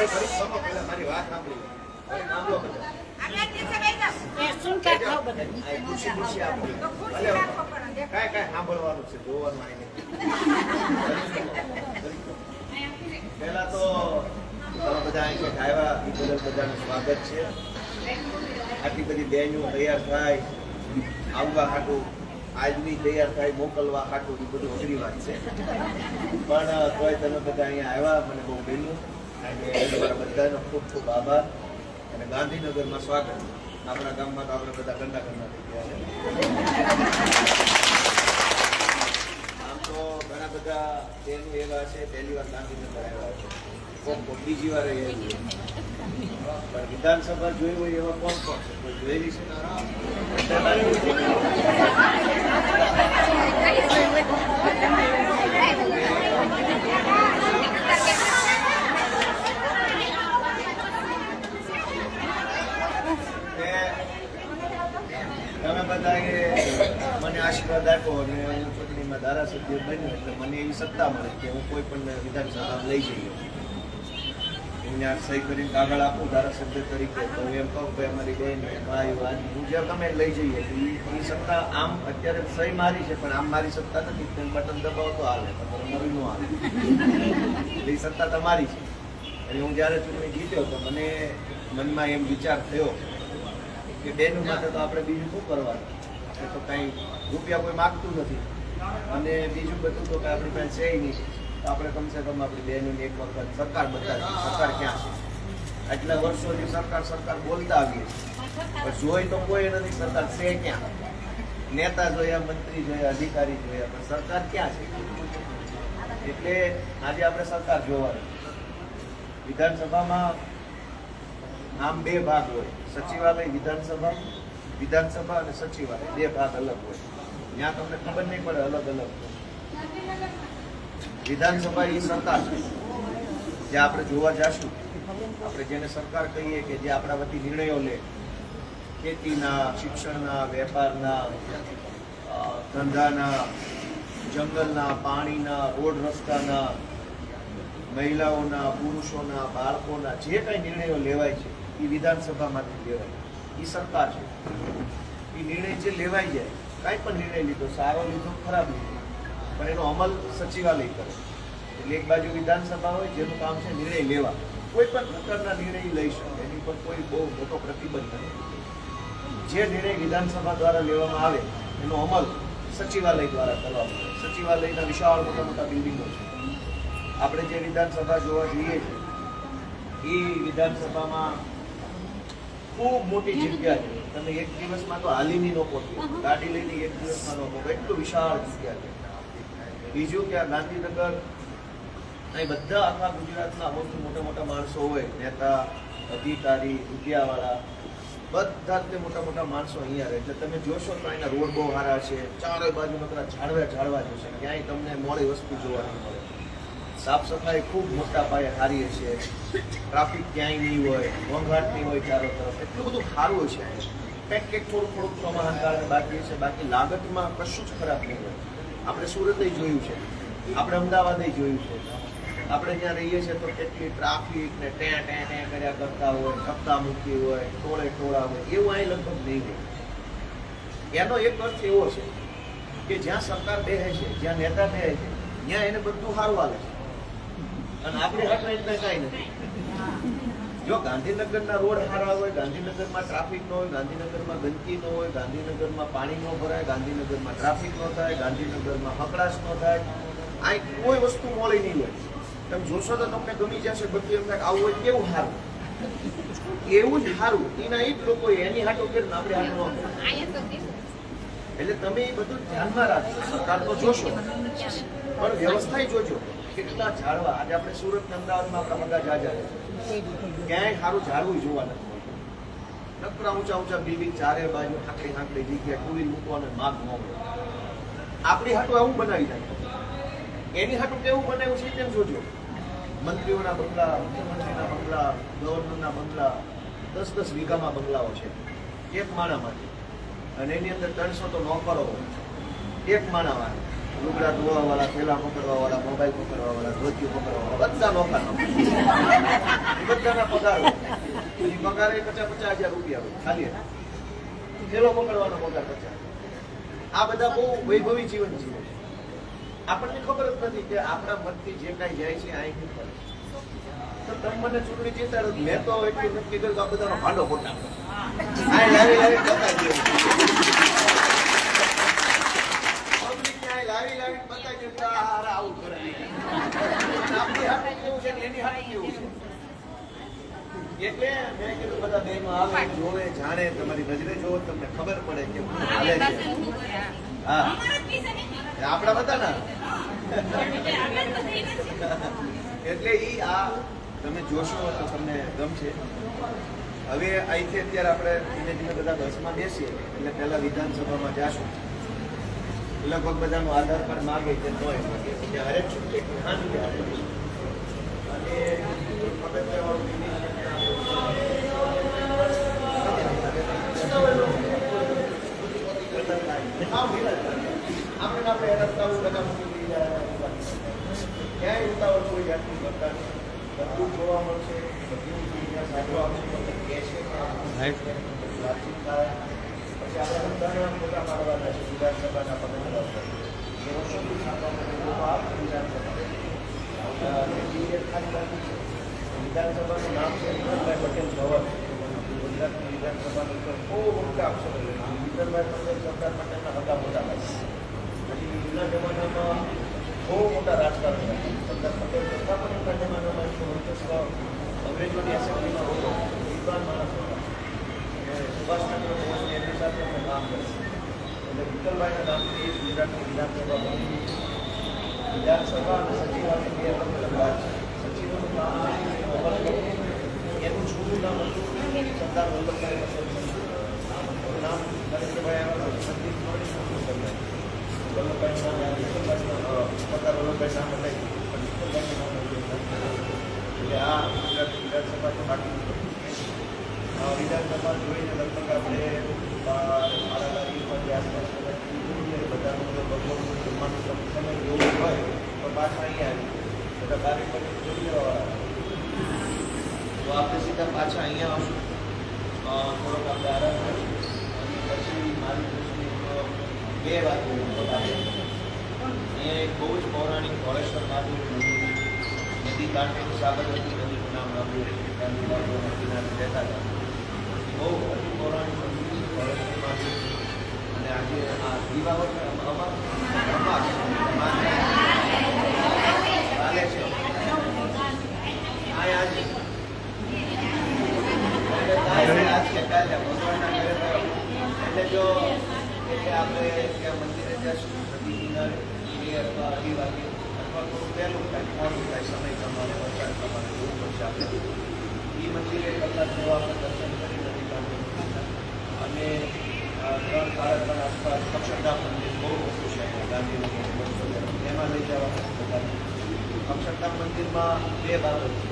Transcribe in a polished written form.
મારી વાત સાંભળી નામ લો બધા સાંભળવાનું છે જોવાનું પેલા તો બધા અહીંયા આવ્યા એ બદલ બધાનું સ્વાગત છે. આટલી બધી બહેનો તૈયાર થાય આવવા હાટું આજની તૈયાર થાય મોકલવા હાટું એ બધું અઘરી વાત છે. પણ તોય તમે બધા અહીંયા આવ્યા મને બહુ ગમ્યું અને તમારા બધાનો ખૂબ ખૂબ આભાર અને ગાંધીનગરમાં સ્વાગત. આપણા ગામમાં તો આપણે બધા ગંદા ગંદા થઈ ગયા છે. આમ તો ઘણા બધા બહેનો એવા છે પહેલી વાર ગાંધીનગર આવ્યા છે, બીજી વાર પણ વિધાનસભા જોઈ હોય એવા કોણ કોણ છે? કોઈ જોયેલી છે? તમે બધાએ મને આશીર્વાદ આપ્યો અને હું ચૂંટણીમાં ધારાસભ્ય બન્યો એટલે મને એવી સત્તા મળે કે હું કોઈ પણ વિધાનસભા લઈ જઈએ. અહીંયા સહી કરીને કાગળ આપું ધારાસભ્ય તરીકે તો એમ કહું કે અમારી બહેન ભાઈ વાજી હું જ્યાં તમે લઈ જઈએ એ સત્તા આમ અત્યારે સહી મારી છે પણ આમ મારી સત્તા નથી. બટન દબાવો તો હાલે, તમારે નવી ન હાલે. એ સત્તા તમારી છે. એટલે હું જ્યારે ચૂંટણી જીત્યો તો મને મનમાં એમ વિચાર થયો કે બહેનો માટે તો આપણે બીજું શું કરવાનું? આપણે તો કાંઈ રૂપિયા કોઈ માગતું નથી અને બીજું બધું તો કાંઈ આપણી પાસે છે નહીં. તો આપણે કમસે કમ આપણી બહેનોની એક વખત સરકાર બતાવીએ સરકાર ક્યાં છે. આટલા વર્ષોથી સરકાર બોલતા આવીએ પણ જોઈ તો કોઈ નથી સરકાર છે ક્યાં. નેતા જોયા, મંત્રી જોયા, અધિકારી જોયા પણ સરકાર ક્યાં છે? એટલે આજે આપણે સરકાર જોવાની. વિધાનસભામાં આમ બે ભાગ હોય, સચિવાલય વિધાનસભા અને સચિવાલય બે ભાગ અલગ હોય. ત્યાં તમને ખબર નહીં પડે અલગ અલગ. વિધાનસભા એ સરકાર છે જે આપણે જોવા જશું, આપણે જેને સરકાર કહીએ કે જે આપણા વતી નિર્ણયો લે, ખેતીના, શિક્ષણના, વેપારના, ધંધાના, જંગલના, પાણીના, રોડ રસ્તાના, મહિલાઓના, પુરુષોના, બાળકોના જે કંઈ નિર્ણયો લેવાય છે એ વિધાનસભામાંથી લેવાય. એ સરકાર છે. એ નિર્ણય જે લેવાઈ જાય, કાંઈ પણ નિર્ણય લીધો, સારો લીધો, ખરાબ લીધો, પણ એનો અમલ સચિવાલય કરે. એટલે એક બાજુ વિધાનસભા હોય જેનું કામ છે નિર્ણય લેવા, કોઈ પણ પ્રકારના નિર્ણય લઈ શકે, એની પર કોઈ બહુ મોટો પ્રતિબંધ નથી. જે નિર્ણય વિધાનસભા દ્વારા લેવામાં આવે એનો અમલ સચિવાલય દ્વારા કરવામાં આવે. સચિવાલયના વિશાળ મોટા મોટા બિલ્ડિંગો છે. આપણે જે વિધાનસભા જોવા જઈએ છીએ એ વિધાનસભામાં ખૂબ મોટી જગ્યા છે. તમે એક દિવસમાં તો હાલીની ન પહોંચો, ગાડી લઈને એક દિવસમાં ન પહોંચો, એટલું વિશાળ જગ્યા છે. બીજું કે આ ગાંધીનગર અહીં બધા આખા ગુજરાતના સૌથી મોટા મોટા માણસો હોય, નેતા, અધિકારી, વિદ્યાવાળા, બધા જ મોટા મોટા માણસો અહીંયા રહે. એટલે તમે જોશો તો અહીંના રોડ બહુ સારા છે, ચારે બાજુ નકરા ઝાડવા જોશે, ક્યાંય તમને મોડી વસ્તુ જોવા નહીં મળે. સાફ સફાઈ ખૂબ મોટા પાયે સારી છે, ટ્રાફિક ક્યાંય નહીં હોય, ઘોંઘાટ નહીં હોય ચારો તરફ, એટલું બધું સારું છે. કંઈક થોડુંક ચોમાસાના કારણે બાકી છે, બાકી લાગતમાં કશું જ ખરાબ નહીં હોય. આપણે સુરતે જોયું છે, આપણે અમદાવાદે જોયું છે, આપણે જ્યાં રહીએ છીએ તો કેટલી ટ્રાફિક ને ટે કર્યા કરતા હોય, ધક્કા મૂકી હોય, ટોળા હોય, એવું અહીં લગભગ નહીં હોય. એનો એક અર્થ એવો છે કે જ્યાં સરકાર બેસે છે, જ્યાં નેતા બેસે છે, ત્યાં એને બધું સારું આવે છે અને આપણે હાટવા એટલે કાંઈ નથી. જો ગાંધીનગરના રોડ સારા હોય, ગાંધીનગરમાં ટ્રાફિક ન હોય, ગાંધીનગરમાં ગંદકી ન હોય, ગાંધીનગરમાં પાણી ન ભરાય, ગાંધીનગરમાં ટ્રાફિક ન થાય, ગાંધીનગરમાં હકડાશ ન થાય, આ કોઈ વસ્તુ મળી નહીં હોય. તમે જોશો તો તમને ગમી જશે બધું. એમ આવું હોય કેવું સારું, એવું જ સારું એના એ જ લોકો એની હાટો કે આપણે હાટો ન કરે. એટલે તમે એ બધું ધ્યાનમાં રાખજો. સરકાર તો જોશો પણ વ્યવસ્થા જોજો. કેટલા ઝાડવા આજે આપણે સુરત અમદાવાદમાં આપણા બધા જાજા છે, ક્યાંય સારું ઝાડવું જોવા નથી મળતું. નકરા ઊંચા બિલ્ડિંગ ચારે બાજુ હાંકડી જગ્યા ટુ વ્હીલ મૂકવાનો માર્ગ ન મળે. આપણી હાટું આવું બનાવી જાય, એની હાટું કેવું બનાવ્યું છે તેમ જોજો. મંત્રીઓના બંગલા, મુખ્યમંત્રીના બંગલા, ગવર્નરના બંગલા, 10-10 વીઘામાં બંગલાઓ છે એક માણા માટે, અને એની અંદર 300 તો નોકરો હોય એક માણામાં. લુગડા ધોવાવાળા, થેલા પકડવાવાળા, મોબાઈલ પકડવાવાળા, ધોતિયું પકડવાવાળા બધા નોખા બધાના પગાર હોય. એની પગાર એ 50,000 રૂપિયા હોય ખાલી. થેલો પકડવાનો પગાર 50,000. આ બધા બહુ વૈભવી જીવન જીવે છે. આપણને ખબર જ નથી કે આપણા મનથી જે કાંઈ જાય છે આ શું કરે છે. તો તમે મને ચૂંટણી જીતાડો, મેં તો એટલું નક્કી કર્યું કે આ બધાનો ભાંડો ખોટા આ લાવી લાવી બતાવી દઉં. લાવી બતાવી દઉં આવું કરે. આપણી હાથ કેવું છે એની હાથ કેવું છે. એટલે મેં કીધું બધા બહેનો આવે, જોવે, જાણે, તમારી નજરે જોવો, તમને ખબર પડે કે હાલે છે. હા આપણા બધા ના એટલે ઈ આ તમે જોશો તો તમને ગમશે. હવે અહીંથી અત્યારે આપણે ધીમે ધીમે બધા બસમાં બેસીએ એટલે પહેલા વિધાનસભામાં જાશું. લગભગ બધાનું આધાર કાર્ડ માગે કે ન હરેક છૂટકે અને આપણે રસ્તા બધા મૂકી દીધા. ક્યાંય ઉતાવળ કોઈ જાતની કરતા બધું જોવા મળશે, બધું સાંભળવા આવશે, કે છે વાતચીત થાય. પછી આપણે બધાના ફોટા પાડવાના છે વિધાનસભાના પગલા પર. એ વર્ષોથી સાંભળવા માટે વિધાનસભા ખાલી બાકી છે. વિધાનસભાનું નામ છે વિઠ્ઠલભાઈ પટેલ ભવન. ગુજરાતની વિધાનસભાની ઉપર બહુ મોટા અક્ષરો વિઠ્ઠલભાઈ પટેલ સરદાર પટેલના હતા મોટા ભાઈ. પછી જૂના જમાનામાં બહુ મોટા રાજકારણ સરદાર પટેલ સરદાર પટેલના જમાનામાં વર્ચસ્વ અંગ્રેજોની એસેમ્બલીમાં હતો. વિદ્વાન માણસ હતા. સુભાષચંદ્ર બોઝની એમની સાથે અમે કામ કર્યું. એટલે વિઠ્ઠલભાઈના નામથી ગુજરાતની વિધાનસભા બની. વિધાનસભા અને સચિવાલય બે અલગ અલગ વાત છે. સચિવોનું કામ એનું જૂનું નામ હતું સરદાર વલ્લભભાઈ પટેલ. નામ નરેન્દ્રભાઈ આવ્યા સંદીપ વલ્લભભાઈ નામ સરદાર વલ્લભભાઈ નામ બતાવી વિઠ્ઠલભાઈનું નામ એટલે આ ગુજરાતની વિધાનસભા તો બાકી વિધાનસભા જોઈને લગભગ આપણે બધાનું ભગવાનનું જમવાનું સમય એવું હોય તો પાછા અહીંયા આવી બધા કાર્યક્રમ જોઈ લેવાવાળા. તો આપણે સીધા પાછા અહીંયા આવશું, થોડોક આપણે આરામ કરીશું અને પછી મારી દૃષ્ટિ બે વાતો એ બહુ જ પૌરાણિક ઘોળેશ્વર મહાદેવ નદી કાંઠે સાબરમતી નદીનું નામ સાંભળ્યું કિનારે રહેતા હતા. બહુ અતિ પૌરાણિક મંદિર ઘોળેશ્વર મહાદેવ. અને આજે આ દીવાવટ ચાલે છે આજે ભગવાનના ઘરે એટલે જો એટલે આપણે ત્યાં મંદિરે જશું નદી કિનારે 2 અથવા 2 વાગે અથવા થોડું વહેલું થાય, મોડું થાય, સમય પ્રમાણે વરસાદ પ્રમાણે જોવું પડશે આપણે. એ મંદિરે કલાક જેવા આપણે દર્શન કરી નદી કાંઠે અને 3-3:30 આસપાસ અક્ષરધામ મંદિર બહુ મોટું છે ગાંધીનગર એમાં લઈ જવા બધા. અક્ષરધામ મંદિરમાં 2 બાબત છે.